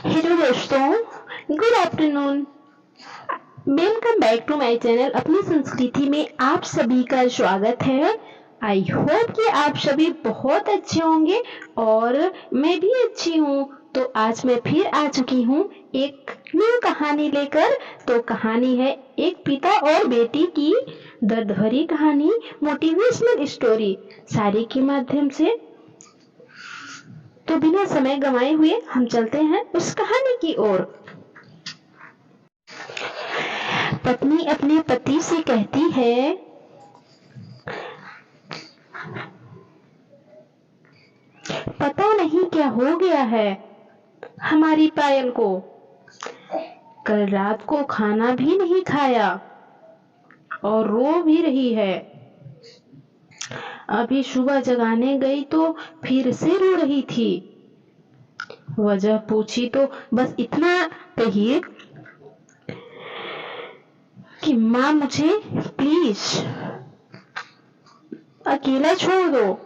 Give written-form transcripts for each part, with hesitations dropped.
Hello दोस्तों, good afternoon. Welcome back to my channel. अपनी संस्कृति में आप सभी का स्वागत है। आई होप कि आप सभी बहुत अच्छे होंगे और मैं भी अच्छी हूँ। तो आज मैं फिर आ चुकी हूँ एक न्यू कहानी लेकर। तो कहानी है एक पिता और बेटी की दर्द भरी कहानी, मोटिवेशनल स्टोरी शायरी के माध्यम से। तो बिना समय गंवाए हुए हम चलते हैं उस कहानी की ओर। पत्नी अपने पति से कहती है, पता नहीं क्या हो गया है हमारी पायल को। कल रात को खाना भी नहीं खाया और रो भी रही है। अभी सुबह जगाने गई तो फिर से रो रही थी। वजह पूछी तो बस इतना कही कि माँ मुझे प्लीज अकेला छोड़ दो।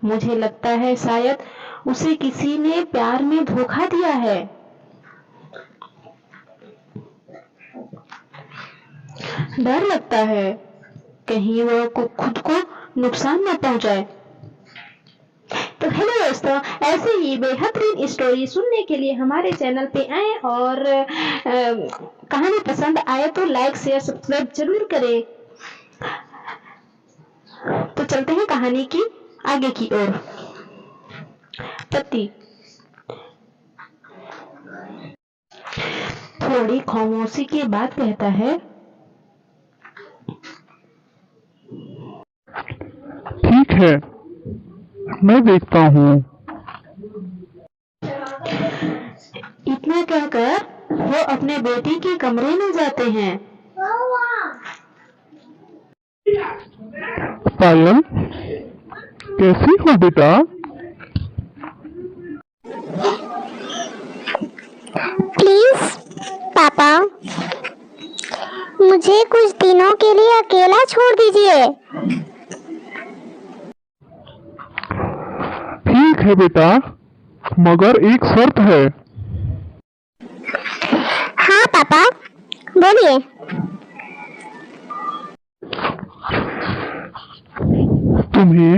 मुझे लगता है शायद उसे किसी ने प्यार में धोखा दिया है। डर लगता है कहीं वह खुद को नुकसान न पहुंचाए। तो हेलो दोस्तों, ऐसे ही बेहतरीन स्टोरी सुनने के लिए हमारे चैनल पे आए और कहानी पसंद आए तो लाइक शेयर सब्सक्राइब जरूर करें। तो चलते हैं कहानी की आगे की ओर। पति थोड़ी खामोशी के बाद कहता है, ठीक है, मैं देखता हूँ। इतना कहकर वो अपने बेटी के कमरे में जाते हैं। पायल, कैसी हो बेटा? प्लीज पापा, मुझे कुछ दिनों के लिए अकेला छोड़ दीजिए। ठीक है बेटा, मगर एक शर्त है। हाँ पापा, बोलिए। तुम्हें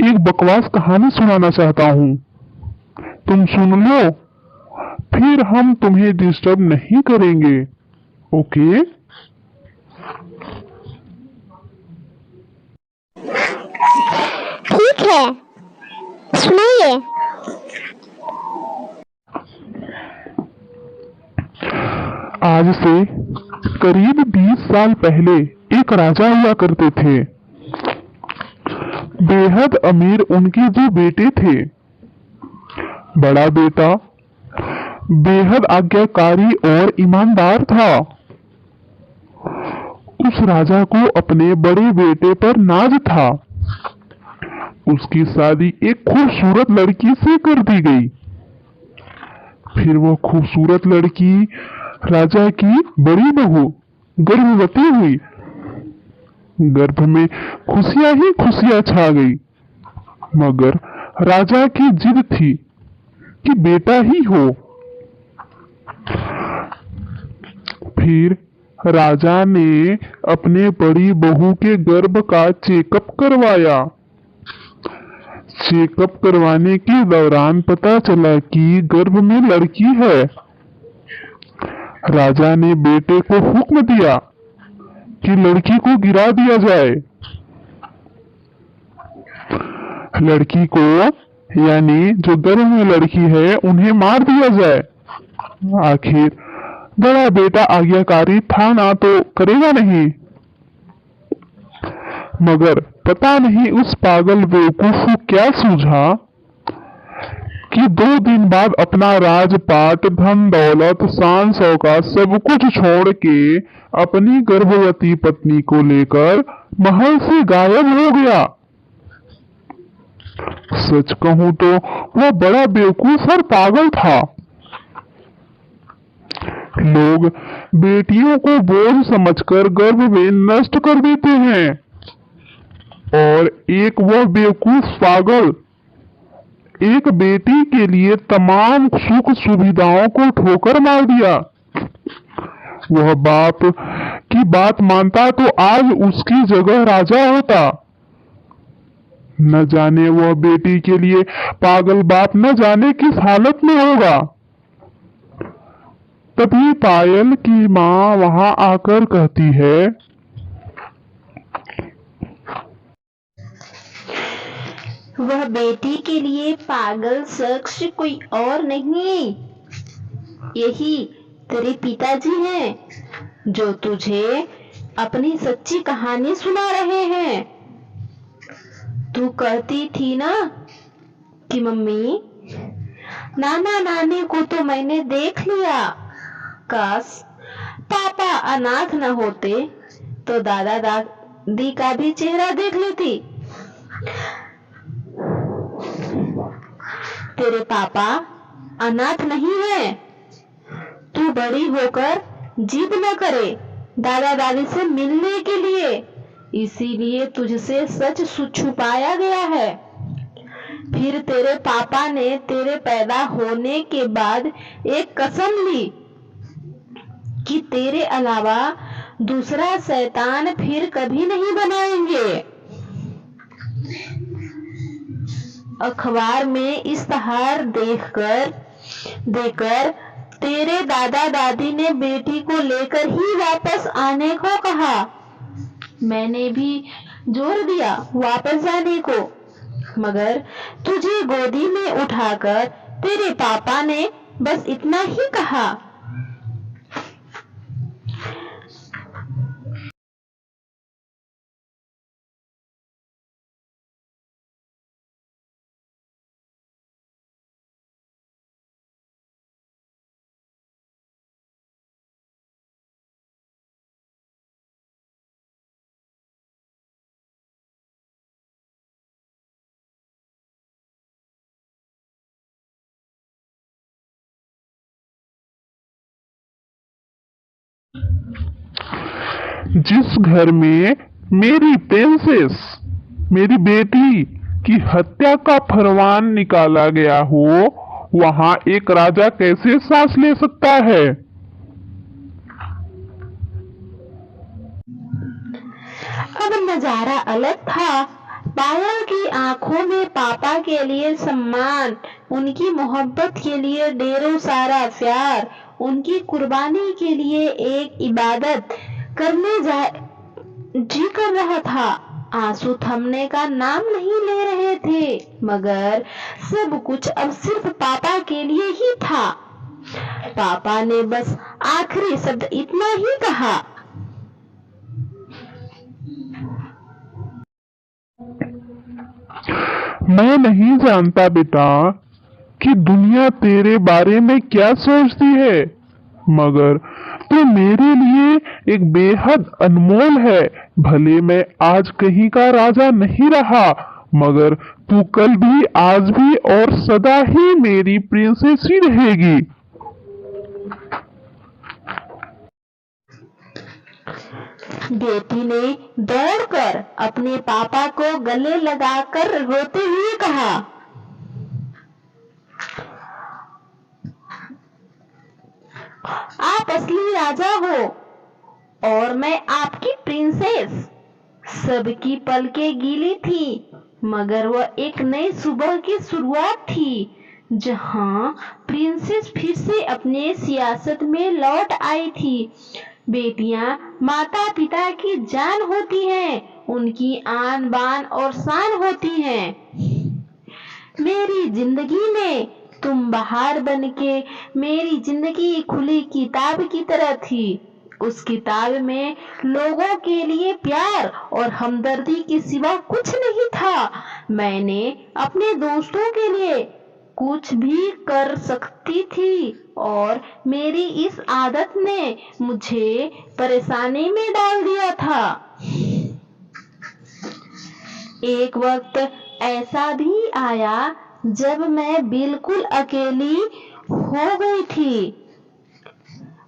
एक बकवास कहानी सुनाना चाहता हूँ। तुम सुन लो, फिर हम तुम्हें डिस्टर्ब नहीं करेंगे, ओके? ठीक है, सुनाइए। आज से करीब 20 साल पहले एक राजा हुआ करते थे। बेहद अमीर उनके जो बेटे थे। बड़ा बेटा बेहद आज्ञाकारी और ईमानदार था। उस राजा को अपने बड़े बेटे पर नाज था। उसकी शादी एक खूबसूरत लड़की से कर दी गई। फिर वो खूबसूरत लड़की राजा की बड़ी बहू गर्भवती हुई। गर्भ में खुशियां ही खुशियां छा गई, मगर राजा की जिद थी कि बेटा ही हो। फिर राजा ने अपने बड़ी बहू के गर्भ का चेकअप करवाया। चेकअप करवाने के दौरान पता चला कि गर्भ में लड़की है। राजा ने बेटे को हुक्म दिया कि लड़की को गिरा दिया जाए। लड़की को, यानी जो गर्भ में लड़की है, उन्हें मार दिया जाए। आखिर बड़ा बेटा आज्ञाकारी था ना, तो करेगा नहीं। मगर पता नहीं उस पागल बेवकूफ को क्या सूझा कि 2 दिन बाद अपना राजपाट, धन दौलत, शान शौकत सब कुछ छोड़ के अपनी गर्भवती पत्नी को लेकर महल से गायब हो गया। सच कहूं तो वह बड़ा बेवकूफ और पागल था। लोग बेटियों को बोझ समझकर गर्भ में नष्ट कर देते हैं, और एक वह बेवकूफ पागल एक बेटी के लिए तमाम सुख सुविधाओं को ठोकर मार दिया। वह बाप की बात मानता तो आज उसकी जगह राजा होता। न जाने वह बेटी के लिए पागल बाप न जाने किस हालत में होगा। तभी पायल की माँ वहां आकर कहती है, वह बेटी के लिए पागल शख्स कोई और नहीं, यही तेरे पिताजी हैं जो तुझे अपनी सच्ची कहानी सुना रहे हैं। तू कहती थी ना कि मम्मी, नाना नानी को तो मैंने देख लिया, काश पापा अनाथ न होते तो दादा दादी का भी चेहरा देख लेती। तेरे पापा अनाथ नहीं है। तू बड़ी होकर जिद न करे दादा दादी से मिलने के लिए, इसीलिए तुझसे सच छुपाया गया है। फिर तेरे पापा ने तेरे पैदा होने के बाद एक कसम ली कि तेरे अलावा दूसरा शैतान फिर कभी नहीं बनाएंगे। अखबार में इश्तहार देकर तेरे दादा दादी ने बेटी को लेकर ही वापस आने को कहा। मैंने भी जोर दिया वापस जाने को, मगर तुझे गोदी में उठाकर तेरे पापा ने बस इतना ही कहा, जिस घर में मेरी प्रिंसेस, मेरी बेटी की हत्या का फरमान निकाला गया हो, वहां एक राजा कैसे सांस ले सकता है? अब नजारा अलग था। पायल की आंखों में पापा के लिए सम्मान, उनकी मोहब्बत के लिए ढेरों सारा प्यार, उनकी कुर्बानी के लिए एक इबादत करने जी कर रहा था। आंसू थमने का नाम नहीं ले रहे थे, मगर सब कुछ अब सिर्फ पापा के लिए ही था। पापा ने बस आखिरी शब्द इतना ही कहा, मैं नहीं जानता बेटा कि दुनिया तेरे बारे में क्या सोचती है, मगर तू मेरे लिए एक बेहद अनमोल है। भले मैं आज कहीं का राजा नहीं रहा, मगर तू कल भी, आज भी और सदा ही मेरी प्रिंसेस ही रहेगी। बेटी ने दौड़कर अपने पापा को गले लगाकर रोते हुए कहा, आप असली राजा हो और मैं आपकी प्रिंसेस। सबकी पलकें गीली थी, मगर वह एक नई सुबह की शुरुआत थी, जहां प्रिंसेस फिर से अपने सियासत में लौट आई थी। बेटियां माता पिता की जान होती हैं, उनकी आन बान और शान होती हैं। मेरी जिंदगी में तुम बहार बनके मेरी जिंदगी खुली किताब की तरह थी। उस किताब में लोगों के लिए प्यार और हमदर्दी के सिवा कुछ नहीं था। मैंने अपने दोस्तों के लिए कुछ भी कर सकती थी और मेरी इस आदत ने मुझे परेशानी में डाल दिया था। एक वक्त ऐसा भी आया जब मैं बिल्कुल अकेली हो गई थी।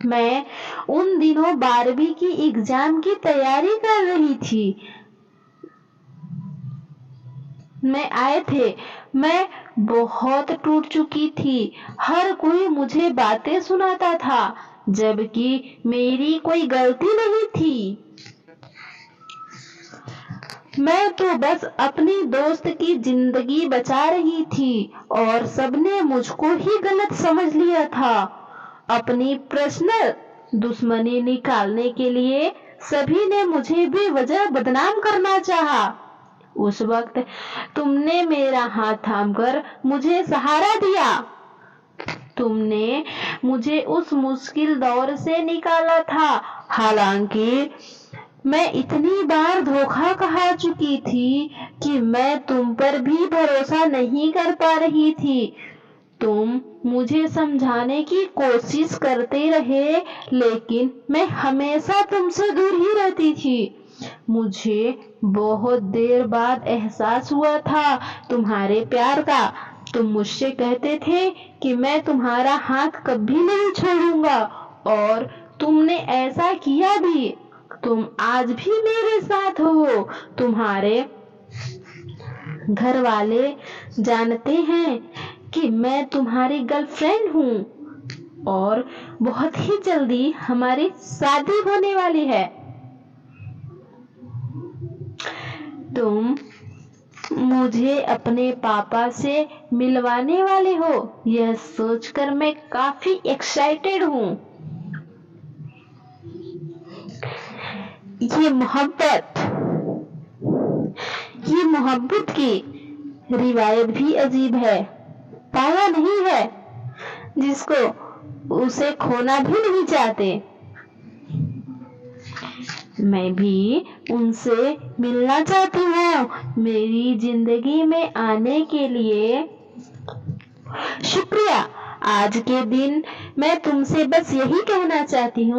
मैं उन दिनों 12वीं की एग्जाम की तैयारी कर रही थी। में आए थे, मैं बहुत टूट चुकी थी। हर कोई मुझे बातें सुनाता था, जबकि मेरी कोई गलती नहीं थी। मैं तो बस अपनी दोस्त की जिंदगी बचा रही थी और सबने मुझको ही गलत समझ लिया था। अपनी पर्सनल दुश्मनी निकालने के लिए सभी ने मुझे भी वजह बदनाम करना चाहा। उस वक्त तुमने मेरा हाथ थामकर मुझे सहारा दिया। तुमने मुझे उस मुश्किल दौर से निकाला था। हालांकि मैं इतनी बार धोखा खा चुकी थी कि मैं तुम पर भी भरोसा नहीं कर पा रही थी। तुम मुझे समझाने की कोशिश करते रहे, लेकिन मैं हमेशा तुमसे दूर ही रहती थी। मुझे बहुत देर बाद एहसास हुआ था तुम्हारे प्यार का। तुम मुझसे कहते थे कि मैं तुम्हारा हाथ कभी नहीं छोड़ूंगा, और तुमने ऐसा किया भी। तुम आज भी मेरे साथ हो। तुम्हारे घर वाले जानते हैं कि मैं तुम्हारी गर्लफ्रेंड हूँ और बहुत ही जल्दी हमारी शादी होने वाली है। तुम मुझे अपने पापा से मिलवाने वाले हो, यह सोचकर मैं काफी एक्साइटेड हूँ। ये मोहब्बत की रिवायत भी अजीब है। पाया नहीं है जिसको उसे खोना भी नहीं चाहते। मैं भी उनसे मिलना चाहती हूँ। मेरी जिंदगी में आने के लिए शुक्रिया। आज के दिन मैं तुमसे बस यही कहना चाहती हूँ